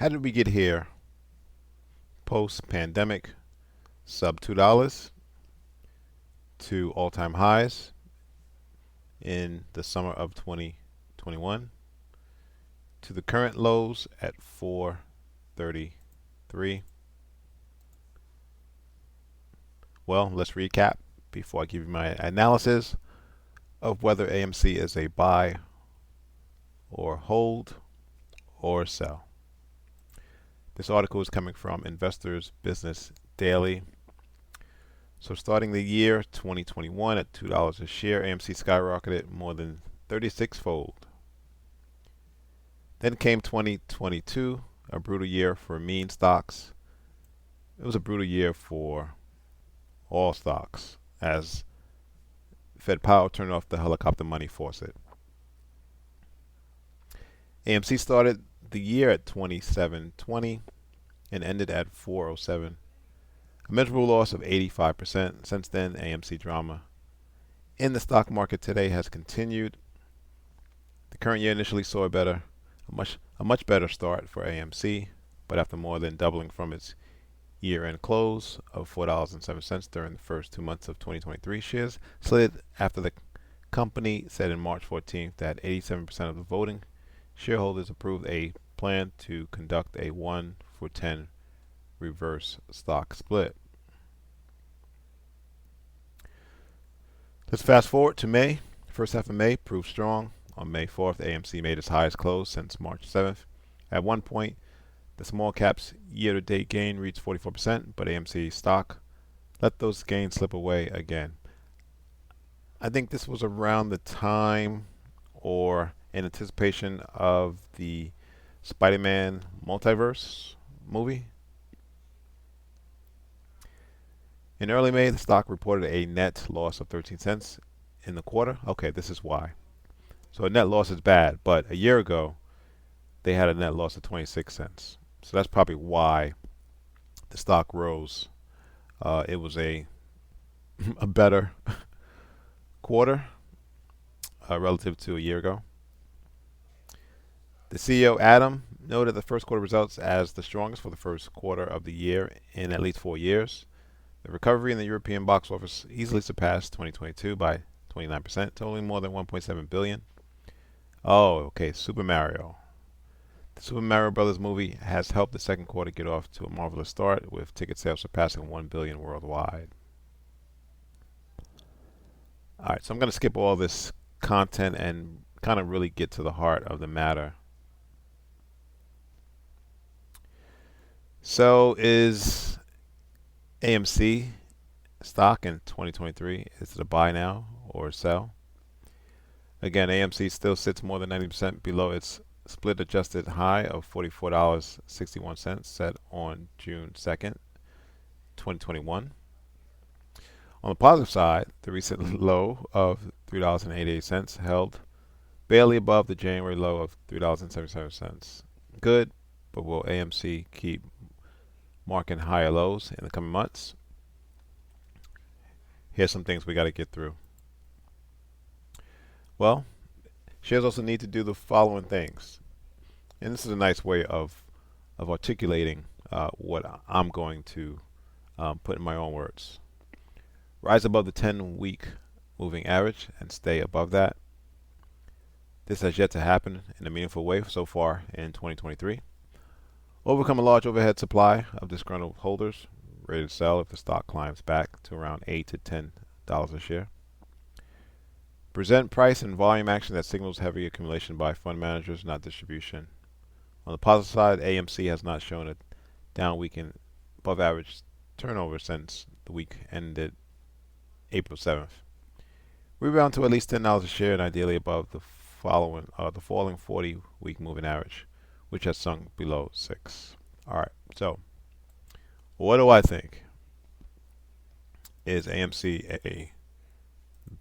How did we get here? Post-pandemic, sub $2 to all-time highs in the summer of 2021 to the current lows at 433. Well, let's recap before I give you my analysis of whether AMC is a buy or hold or sell. This article is coming from Investors Business Daily. So starting the year 2021 at $2 a share, AMC skyrocketed more than 36-fold. Then came 2022, a brutal year for meme stocks. It was a brutal year for all stocks as Fed Powell turned off the helicopter money faucet. AMC started the year at 27.20 and ended at 407. A miserable loss of 85%. Since then, AMC drama in the stock market today has continued. The current year initially saw a much better start for AMC, but after more than doubling from its year-end close of $4.07 during the first 2 months of 2023, shares slid after the company said on March 14th that 87% of the voting shareholders approved a plan to conduct a 1-for-10 reverse stock split. Let's fast forward to May. First half of May proved strong. On May 4th, AMC made its highest close since March 7th. At one point, the small caps year-to-date gain reached 44%, but AMC stock let those gains slip away again. I think this was around the time or in anticipation of the Spider-Man multiverse movie. In early May, the stock reported a net loss of 13 cents in the quarter. Okay, this is why. So a net loss is bad, but a year ago, they had a net loss of 26 cents. So that's probably why the stock rose. It was a better quarter relative to a year ago. The CEO, Adam, noted the first quarter results as the strongest for the first quarter of the year in at least 4 years. The recovery in the European box office easily surpassed 2022 by 29%, totaling more than 1.7 billion. Oh, okay, Super Mario. The Super Mario Brothers movie has helped the second quarter get off to a marvelous start, with ticket sales surpassing 1 billion worldwide. All right, so I'm going to skip all this content and kind of really get to the heart of the matter. So is AMC stock in 2023, is it a buy now or a sell? Again, AMC still sits more than 90% below its split adjusted high of $44.61 set on June 2nd, 2021. On the positive side, the recent low of $3.88 held barely above the January low of $3.77. Good, but will AMC keep marking higher lows in the coming months? Here's some things we got to get through. Well, shares also need to do the following things. And this is a nice way of articulating what I'm going to put in my own words. Rise above the 10-week moving average and stay above that. This has yet to happen in a meaningful way so far in 2023. Overcome a large overhead supply of disgruntled holders ready to sell if the stock climbs back to around $8 to $10 a share. Present price and volume action that signals heavy accumulation by fund managers, not distribution. On the positive side, AMC has not shown a down week in above average turnover since the week ended April 7th. Rebound to at least $10 a share and ideally above the falling 40-week moving average, which has sunk below 6. All right, so what do I think? Is AMC a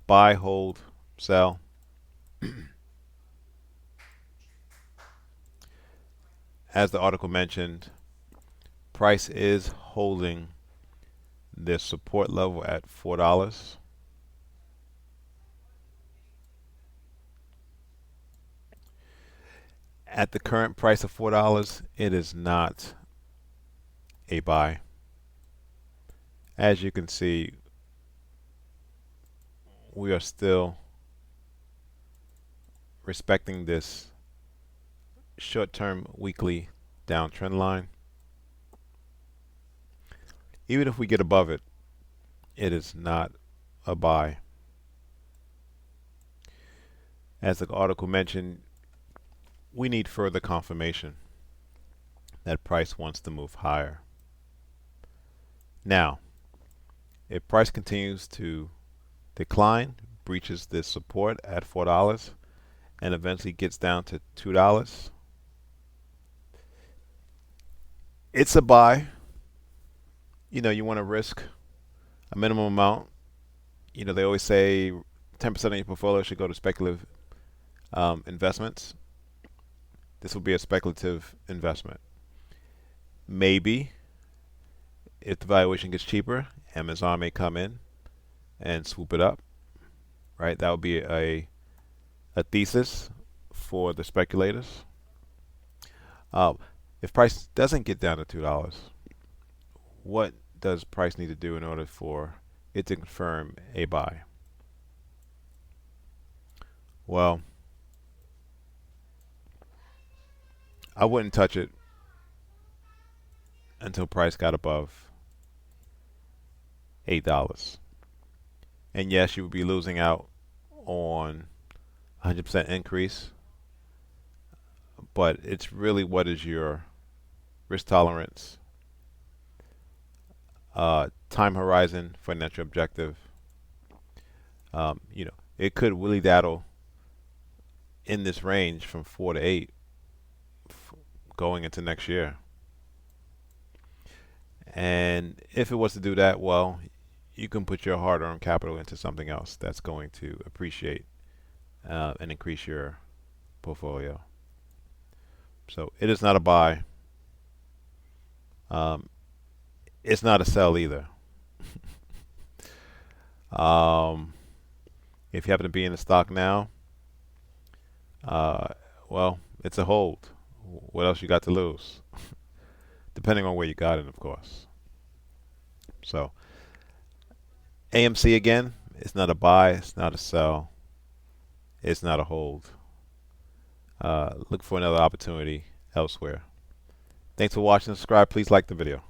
buy, hold, sell? As the article mentioned, price is holding this support level at $4. At the current price of $4, it is not a buy. As you can see, we are still respecting this short-term weekly downtrend line. Even if we get above it, it is not a buy. As the article mentioned, we need further confirmation that price wants to move higher. Now, if price continues to decline, breaches this support at $4, and eventually gets down to $2, it's a buy. You want to risk a minimum amount. They always say 10% of your portfolio should go to speculative investments. This will be a speculative investment. Maybe if the valuation gets cheaper, Amazon may come in and swoop it up. Right? That would be a thesis for the speculators. If price doesn't get down to $2, what does price need to do in order for it to confirm a buy? Well, I wouldn't touch it until price got above $8. And yes, you would be losing out on 100% increase, but it's really what is your risk tolerance, time horizon, financial objective. It could willy daddle in this range from 4 to 8 going into next year. And if it was to do that, well, you can put your hard-earned capital into something else that's going to appreciate and increase your portfolio. So it is not a buy. It's not a sell either. If you happen to be in the stock now, well, it's a hold. What else you got to lose? Depending on where you got it, of course. So AMC again, it's not a buy, it's not a sell, it's not a hold. Look for another opportunity elsewhere. Thanks for watching. Subscribe. Please like the video.